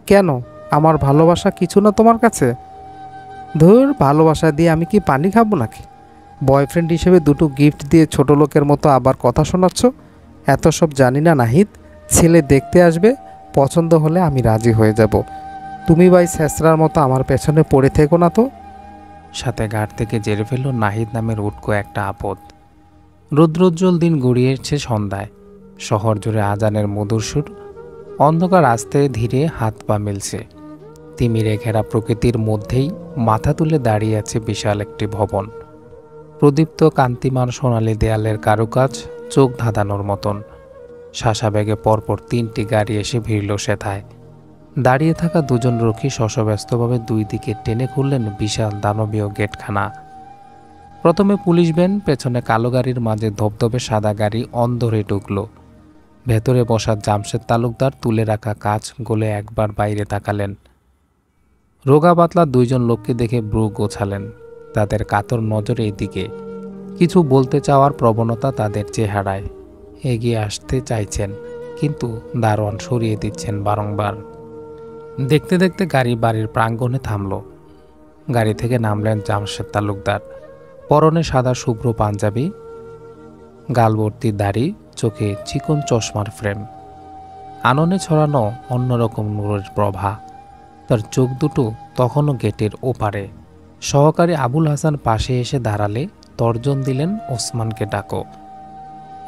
কেন? আমার ভালোবাসা কিছু না তোমার কাছে? ধুর, ভালোবাসা দিয়ে আমি কি পানি খাবো নাকি? বয়ফ্রেন্ড হিসেবে দুটো গিফট দিয়ে ছোট লোকের মতো আবার কথা শোনাচ্ছ? এত সব জানি না নাহিদ। ছেলে দেখতে আসবে, পছন্দ হলে আমি রাজি হয়ে যাব। তুমি ভাই ছেঁচড়ার মতো আমার পেছনে পড়ে থেকো না তো। সাথে ঘাট থেকে জেরে ফেলল নাহিদ নামের উটকো একটা আপদ। রৌদ্রোজ্জ্বল দিন গড়িয়েছে সন্ধ্যায়। শহর জুড়ে আজানের মধুর সুর। অন্ধকার আস্তে ধীরে হাত পা মিলছে। তিমিরে ঘেরা প্রকৃতির মধ্যেই মাথা তুলে দাঁড়িয়ে আছে বিশাল একটি ভবন। প্রদীপ্ত কান্তিমান সোনালি দেয়ালের কারুকাজ চোখ ধাঁধানোর মতন। শাসাবেগে পরপর 3টি গাড়ি এসে ভিড়ল সেথায়। দাঁড়িয়ে থাকা দুজন রক্ষী শশব্যস্তভাবে দুই দিকে টেনে খুললেন বিশাল দানবীয় গেটখানা। প্রথমে পুলিশ ভ্যান, পেছনে কালো গাড়ির মাঝে ধবধবে সাদা গাড়ি অন্ধরে ঢুকল। ভেতরে বসা জামশেদ তালুকদার তুলে রাখা কাজ গলে একবার বাইরে তাকালেন। রোগা পাতলা দুইজন লোককে দেখে ব্রু গোছালেন। তাদের কাতর নজর এই দিকে। কিছু বলতে চাওয়ার প্রবণতা তাদের চেহারায়। এগিয়ে আসতে চাইছেন, কিন্তু দারোয়ান সরিয়ে দিচ্ছেন বারংবার। দেখতে দেখতে গাড়ি বাড়ির প্রাঙ্গণে থামল। গাড়ি থেকে নামলেন জামশেদ তালুকদার। পরনে সাদা শুভ্র পাঞ্জাবি, গালভর্তি দাড়ি, চোখে চিকন চশমার ফ্রেম, আননে ছড়ানো অন্যরকম নূরের প্রভা। তার চোখ দুটো তখনও গেটের ওপারে। সহকারী আবুল হাসান পাশে এসে দাঁড়ালে তর্জন দিলেন, ওসমানকে ডাকো।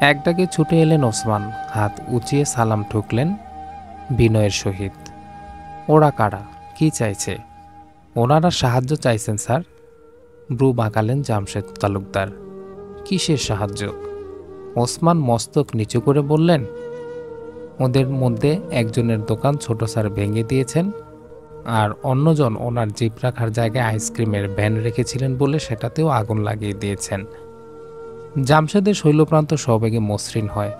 এক ডাকে ছুটে এলেন ওসমান। হাত উঁচিয়ে সালাম ঠুকলেন বিনয়ের সহিত। ওরা কারা, কি চাইছে? ওনারা সাহায্য চাইছেন স্যার। ব্রু বাঁকালেন জামশেদ তালুকদার। কিসের সাহায্য? ওসমান মস্তক নিচু করে বললেন, ওদের মধ্যে একজনের দোকান ছোট স্যার ভেঙে দিয়েছেন, আর অন্যজন ওনার জিপ রাখার জায়গায় আইসক্রিমের ভ্যান রেখেছিলেন বলে সেটাতেও আগুন লাগিয়ে দিয়েছেন। জামশেদের শৈলপ্রান্ত সবেগে মসৃণ হয়।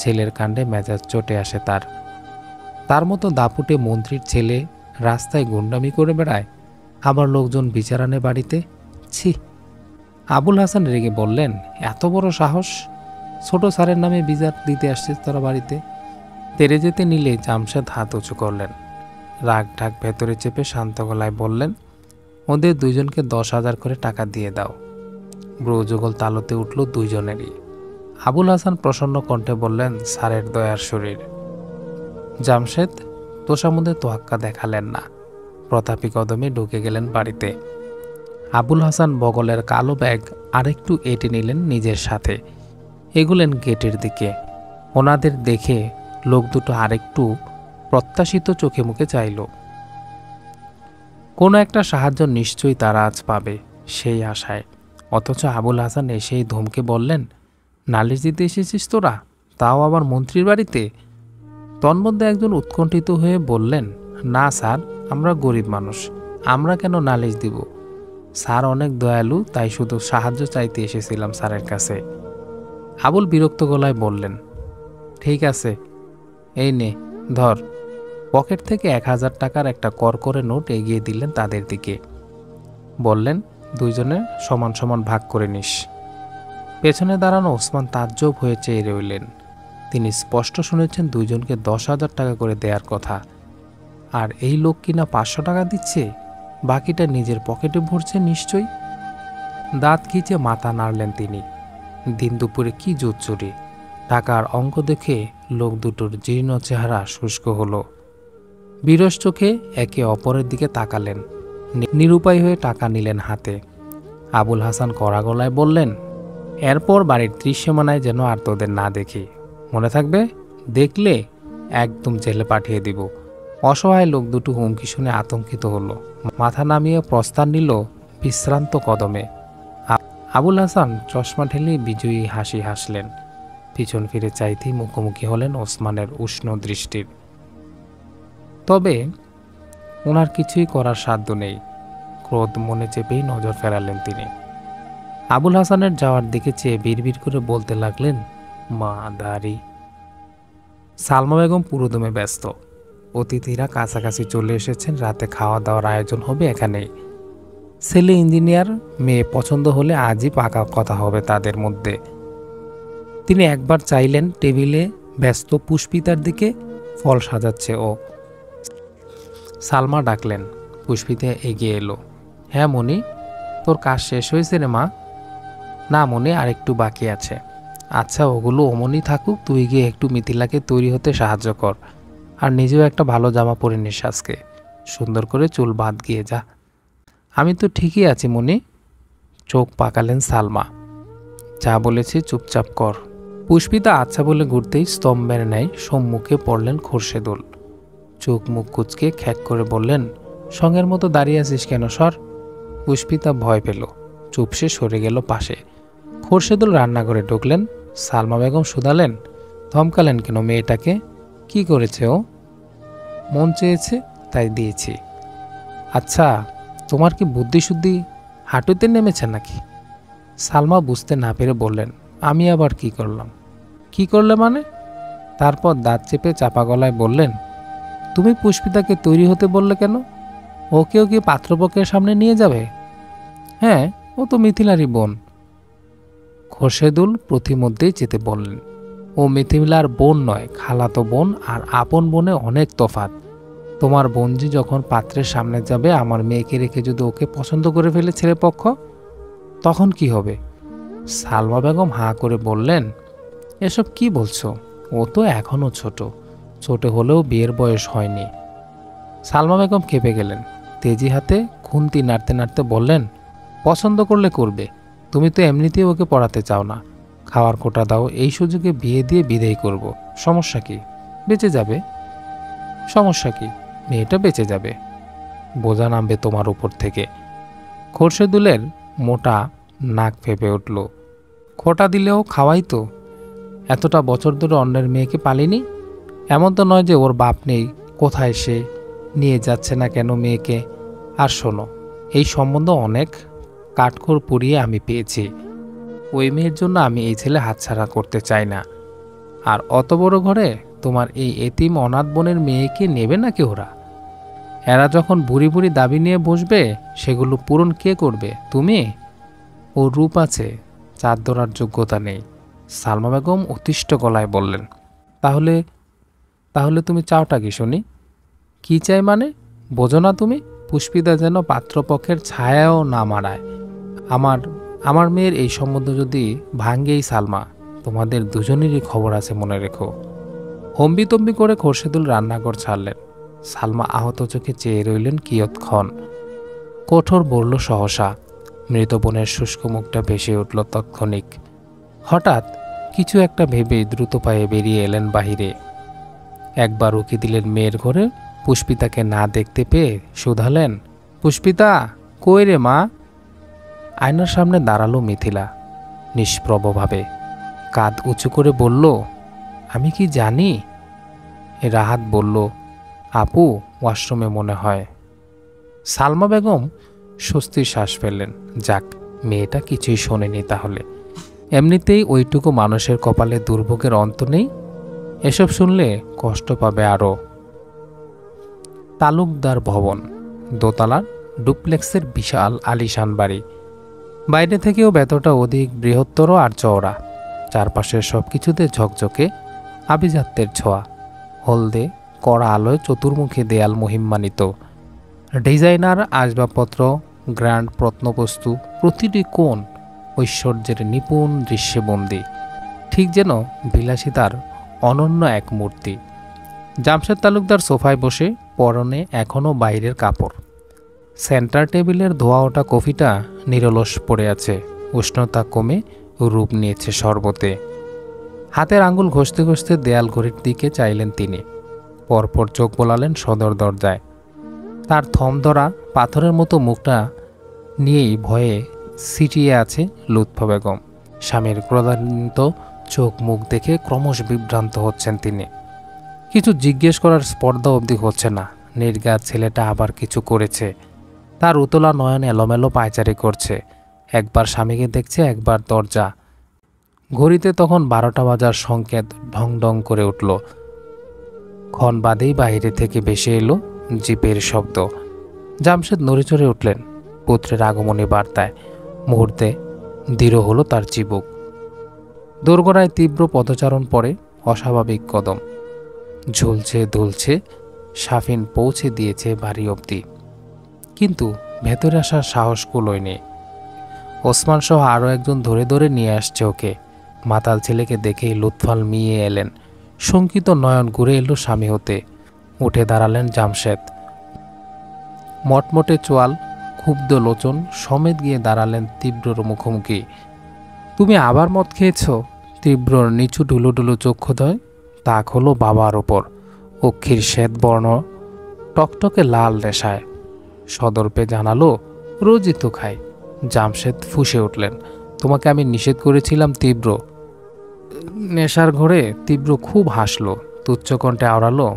ছেলের কাণ্ডে মেজাজ চটে আসে তার। তার মতো দাপুটে মন্ত্রীর ছেলে রাস্তায় গুন্ডামি করে বেড়ায়, আবার লোকজন বিচার আনে বাড়িতে। ছি! আবুল হাসান রেগে বললেন, এত বড় সাহস! ছোট স্যারের নামে বিচার দিতে আসছে তারা বাড়িতে। তেরে যেতে নিলে জামশেদ হাত উঁচু করলেন। রাগ ঢাক ভেতরে চেপে শান্ত গলায় বললেন, ওদের দুইজনকে 10,000 করে টাকা দিয়ে দাও। ব্রুযুগল তালুতে উঠল দুইজনেরই। আবুল হাসান প্রসন্ন কণ্ঠে বললেন, স্যারের দয়ার শরীর। জামশেদ তোষামুদে তোয়াক্কা দেখালেন না। প্রতাপী কদমে ঢুকে গেলেন বাড়িতে। আবুল হাসান বগলের কালো ব্যাগ আরেকটু এঁটে নিলেন নিজের সাথে। এগুলেন গেটের দিকে। ওনাদের দেখে লোক দুটো আরেকটু প্রত্যাশিত চোখে মুখে চাইল। কোনো একটা সাহায্য নিশ্চয়ই তারা আজ পাবে, সেই আশায়। অথচ আবুল হাসান এসেই ধমকে বললেন, নালিশ দিতে এসেছিস তোরা, তাও আবার মন্ত্রীর বাড়িতে? তন্মধ্যে একজন উৎকণ্ঠিত হয়ে বললেন, না স্যার, আমরা গরিব মানুষ, আমরা কেন নালিশ দিব? স্যার অনেক দয়ালু, তাই শুধু সাহায্য চাইতে এসেছিলাম স্যারের কাছে। আবুল বিরক্ত গলায় বললেন, ঠিক আছে, এই নে ধর। পকেট থেকে 1,000 টাকার একটা করকরে নোট এগিয়ে দিলেন তাদের দিকে। বললেন, দুইজনে সমান সমান ভাগ করে নিস। পেছনে দাঁড়ানো ওসমান তাজ্জব হয়ে চেয়ে রইলেন। তিনি স্পষ্ট শুনেছেন দুইজনকে 10,000 টাকা করে দেওয়ার কথা, আর এই লোক কিনা 500 টাকা দিচ্ছে, বাকিটা নিজের পকেটে ভরছে নিশ্চয়ই। দাঁত খিচে মাথা নাড়লেন তিনি। দিন দুপুরে কি জুৎচুরি! টাকার অঙ্ক দেখে লোক দুটোর জীর্ণ চেহারা শুষ্ক হলো। বিরস চোখে একে অপরের দিকে তাকালেন। নিরুপায় হয়ে টাকা নিলেন হাতে। আবুল হাসান কড়া গলায় বললেন, এরপর বাড়ির ত্রিসীমানায় যেন আর তোদের না দেখি, মনে থাকবে? দেখলে একদম জেলে পাঠিয়ে দিব। অসহায় লোক দুটো হুমকি শুনে আতঙ্কিত হলো। মাথা নামিয়ে প্রস্থান নিল বিশ্রান্ত কদমে। আবুল হাসান চশমা ঢেলে বিজয়ী হাসি হাসলেন। পিছন ফিরে চাইতেই মুখোমুখি হলেন ওসমানের উষ্ণ দৃষ্টির। তবে ওনার কিছুই করার সাধ্য নেই। ক্রোধ মনে চেপেই নজর ফেরালেন তিনি। আবুল হাসানের যাওয়ার দিকে চেয়ে বিড়বিড় করে বলতে লাগলেন, মা দাঁড়ি। সালমা বেগম পুরোদমে ব্যস্ত। অতিথিরা কাছাকাছি চলে এসেছেন, রাতে খাওয়া দাওয়ার আয়োজন হবে এখানেই। ছেলে ইঞ্জিনিয়ার, মেয়ে পছন্দ হলে আজই পাকা কথা হবে তাদের মধ্যে। তিনি একবার চাইলেন টেবিলে ব্যস্ত পুষ্পিতার দিকে। ফল সাজাচ্ছে ও। সালমা ডাকলেন। পুষ্পিতা এগিয়ে এলো। হ্যাঁ মনি, তোর কাজ শেষ হয়েছে রে মা? না মনি, আর একটু বাকি আছে। আচ্ছা, ওগুলো অমনি থাকুক, তুই গিয়ে একটু মিথিলাকে তৈরি হতে সাহায্য কর, আর নিজেও একটা ভালো জামা পরে নিস আজকে। সুন্দর করে চুল বাঁধ গিয়ে যা। আমি তো ঠিকই আছি মনি। চোখ পাকালেন সালমা। যা বলেছি চুপচাপ কর। পুষ্পিতা আচ্ছা বলে ঘুরতেই স্তম্ভের ন্যায় সম্মুখে পড়লেন খোরশেদুল। চোখ মুখ কুচকে খ্যাক করে বললেন, সঙ্গের মতো দাঁড়িয়ে আছিস কেন, সর। পুষ্পিতা ভয় পেল, চুপসে সরে গেল পাশে। খোরশেদুল রান্নাঘরে ঢুকলেন। সালমা বেগম শুধালেন, ধমকালেন কেন মেয়েটাকে? কি করেছে ও? মন চেয়েছে তাই দিয়েছি। আচ্ছা, তোমার কি বুদ্ধিশুদ্ধি হাঁটুতে নেমেছে নাকি? সালমা বুঝতে না পেরে বললেন, আমি আবার কি করলাম? কি করলে মানে? তারপর দাঁত চেপে চাপা গলায় বললেন, তুমি পুষ্পিতাকে তৈরি হতে বললে কেন? ওকেও কি পাত্রপক্ষের সামনে নিয়ে যাবে? হ্যাঁ, ও তো মিথিলারই বোন। খোরশেদুল প্রতিমধ্যেই যেতে বললেন, ও মিথিলার বোন নয়, খালাতো বোন, আর আপন বোনে অনেক তফাৎ। তোমার বোনজি যখন পাত্রের সামনে যাবে, আমার মেয়েকে রেখে যদি ওকে পছন্দ করে ফেলে ছেলেপক্ষ, তখন কি হবে? সালমা বেগম হাঁ করে বললেন, এসব কি বলছো? ও তো এখনও ছোট, ছোট হলেও বিয়ের বয়স হয়নি। সালমা বেগম কেঁপে গেলেন। তেজি হাতে খুন্তি নাড়তে নাড়তে বললেন, পছন্দ করলে করবে, তুমি তো এমনিতেই ওকে পড়াতে চাও না। খাওয়ার কোটা দাও, এই সুযোগে বিয়ে দিয়ে বিদায় করব। সমস্যা কি? বেঁচে যাবে। সমস্যা কি? মেয়েটা বেঁচে যাবে। বোঝা নামবে তোমার উপর থেকে। খোরশেদুলের মোটা নাক ফেঁপে উঠল। খোটা দিলেও খাওয়াই তো। এতটা বছর ধরে অন্যের মেয়েকে পালিনি। এমন তো নয় যে ওর বাপ নেই, কোথায় সে, নিয়ে যাচ্ছে না কেন মেয়েকে। আর শোনো, এই সম্বন্ধ অনেক কাঠখড় পুড়িয়ে আমি পেয়েছি। ওই মেয়ের জন্য আমি এই ছেলে হাতছাড়া করতে চাই না। আর অত বড় ঘরে তোমার এই এতিম অনাথ বোনের মেয়েকে নেবে নাকি ওরা? এরা যখন বুড়ি বুড়ি দাবি নিয়ে বসবে, সেগুলো পূরণ কে করবে? তুমি? ওর রূপ আছে, চাঁদ ধরার যোগ্যতা নেই। সালমা বেগম অতিষ্ঠ গলায় বললেন, তাহলে তাহলে তুমি চাওটা কি শুনি? কি চাই মানে? বোঝো না তুমি? পুষ্পিতা যেন পাত্রপক্ষের ছায়াও না মারায়। আমার আমার মেয়ের এই সম্বন্ধ যদি ভাঙ্গেই সালমা, তোমাদের দুজনেরই খবর আছে মনে রেখো। হম্বিতম্বি করে খোরশেদুল রান্নাঘর ছাড়লেন। সালমা আহত চোখে চেয়ে রইলেন কিয়ৎক্ষণ। কঠোর বলল সহসা। মৃত বোনের শুষ্ক মুখটা ভেসে উঠল তৎক্ষণিক। হঠাৎ কিছু একটা ভেবে দ্রুত পায়ে বেরিয়ে এলেন বাহিরে। একবার উকি দিলেন মেয়ের ঘরে। পুষ্পিতাকে না দেখতে পেয়ে শুধালেন, পুষ্পিতা, কই রে মা? আয়নার সামনে দাঁড়ালো মিথিলা নিষ্প্রভভাবে। কাঁধ উঁচু করে বলল, আমি কি জানি? রাহাত বলল, আপু ওয়াশরুমে মনে হয়। সালমা বেগম স্বস্তির শ্বাস ফেললেন। যাক, মেয়েটা কিছুই শোনেনি তাহলে। এমনিতেই ওইটুকু মানুষের কপালে দুর্ভোগের অন্ত নেই, এসব শুনলে কষ্ট পাবে আরও। তালুকদার ভবন, দোতলার ডুপ্লেক্সের বিশাল আলিশান বাড়ি। বাইরে থেকেও ভেতরটা অধিক বৃহত্তর আর চওড়া। চারপাশের সব কিছুতে ঝকঝকে আভিজাত্যের ছোঁয়া। হলদে কড়া আলোয় চতুর্মুখী দেয়াল মহিমান্বিত। ডিজাইনার আসবাবপত্র, গ্র্যান্ড প্রত্নবস্তু, প্রতিটি কোণ ঐশ্বর্যের নিপুণ দৃশ্যবন্দী, ঠিক যেন বিলাসিতার অনন্য এক মূর্তি। জামশেদ তালুকদার সোফায় বসে, পরনে এখনও বাইরের কাপড়। সেন্টার টেবিলের ধোয়া ওঠা কফিটা নিরলস পড়ে আছে। উষ্ণতা কমে রূপ নিয়েছে শরবতে। হাতের আঙ্গুল ঘষতে ঘষতে দেয়াল ঘড়ির দিকে চাইলেন তিনি। পরপর চোখ বোলালেন সদর দরজায়। তার থম ধরা পাথরের মতো মুখটা নিয়েই ভয়ে সিটিয়ে আছে লুৎফা বেগম। স্বামীর ক্রোধান্বিত চোখ মুখ দেখে ক্রমশ বিভ্রান্ত হচ্ছেন তিনি। কিছু জিজ্ঞেস করার স্পর্ধা অবধি হচ্ছে না। নির্ঘাত ছেলেটা আবার কিছু করেছে। তার উতলা নয়ন এলোমেলো পায়চারি করছে। একবার স্বামীকে দেখছে, একবার দরজা। ঘড়িতে তখন 12টা বাজার সংকেত ঢং ঢং করে উঠল। ক্ষণ বাদেই বাইরে থেকে ভেসে এলো জিপের শব্দ। জামশেদ নড়েচড়ে উঠলেন পুত্রের আগমনী বার্তায়। মুহূর্তে দৃঢ় হলো তার চিবুক। দোরগোড়ায় তীব্র পদচারণ পরে অস্বাভাবিক কদম। ঝুলছে দুলছে, সাফিন পৌঁছে দিয়েছে বাড়ি অবধি। কিন্তু ভেতরে আসার সাহস কুলোয়নি। ওসমান সহ আরও একজন ধরে ধরে নিয়ে আসছে ওকে। মাতাল ছেলেকে দেখেই লুৎফাল মিয়ে এলেন। শঙ্কিত নয়ন ঘুরে এলো স্বামী হতে। উঠে দাঁড়ালেন জামশেদ। মটমটে চোয়াল, ক্ষুব্ধ লোচন সমেত গিয়ে দাঁড়ালেন তীব্রর মুখোমুখি। তুমি আবার মদ খেয়েছ? তীব্রর নিচু ঢুলুঢুলু চক্ষুদয় তাক হলো বাবার ওপর। অক্ষির শ্বেতবর্ণ টকটকে লাল রেশায়। সদর্পে জানালো, রোজই তো খাই। জামশেদ ফুঁসে উঠলেন, তোমাকে আমি নিষেধ করেছিলাম তীব্র। নেশার ঘরে তীব্র খুব হাসল, তুচ্ছকণ্ঠে আওড়ালো,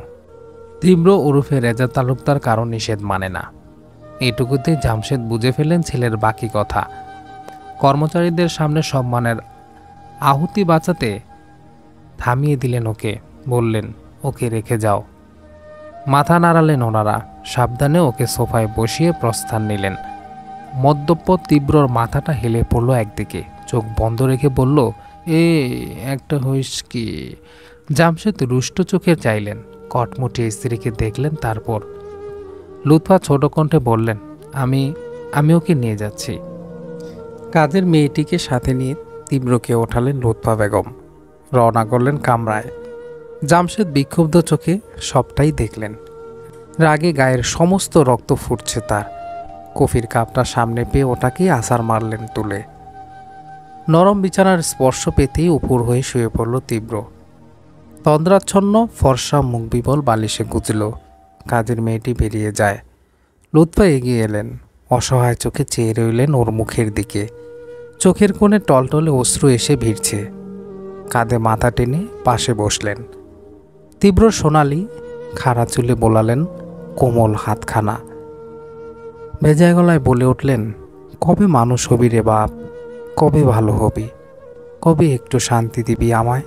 তীব্র ওরফে রেজা তালুকদার কারো নিষেধ মানে না। এটুকুতে জামশেদ বুঝে ফেলেন ছেলের বাকি কথা। কর্মচারীদের সামনে সম্মানের আহুতি বাঁচাতে থামিয়ে দিলেন ওকে। বললেন, ওকে রেখে যাও। মাথা নাড়ালেন ওনারা। সাবধানে ওকে সোফায় বসিয়ে প্রস্থান নিলেন। মদ্যপ তীব্রর মাথাটা হেলে পড়ল একদিকে। চোখ বন্ধ রেখে বলল, একটা হুইস্কি। জামশেদ রুষ্ট চোখে চাইলেন। কটমুটে স্ত্রীকে দেখলেন। তারপর লুৎফা ছোট কণ্ঠে বললেন, আমি ওকে নিয়ে যাচ্ছি। কাজের মেয়েটিকে সাথে নিয়ে তীব্রকে ওঠালেন লুৎফা বেগম। রওনা করলেন কামরায়। জামশেদ বিক্ষুব্ধ চোখে সবটাই দেখলেন। রাগে গায়ের সমস্ত রক্ত ফুটছে তার। কফির কাপটা সামনে পেয়ে ওটাকেই আছাড় মারলেন তুলে। নরম বিছানার স্পর্শ পেতেই উপুর হয়ে শুয়ে পড়ল তীব্র। তন্দ্রাচ্ছন্ন ফর্সা মুখ বিবল বালিশে গুজল। কাজের মেয়েটি বেরিয়ে যায়। লুৎফা এগিয়ে এলেন। অসহায় চোখে চেয়ে রইলেন ওর মুখের দিকে। চোখের কোণে টলটলে অশ্রু এসে ভিড়ছে। কাঁধে মাথা টেনে পাশে বসলেন। তীব্র সোনালি খাড়া চুলে বোলালেন কোমল হাতখানা। ভেজা গলায় বলে উঠলেন, কবে মানুষ হবি রে বাপ? কবে ভালো হবি? কবে একটু শান্তি দিবি আমায়?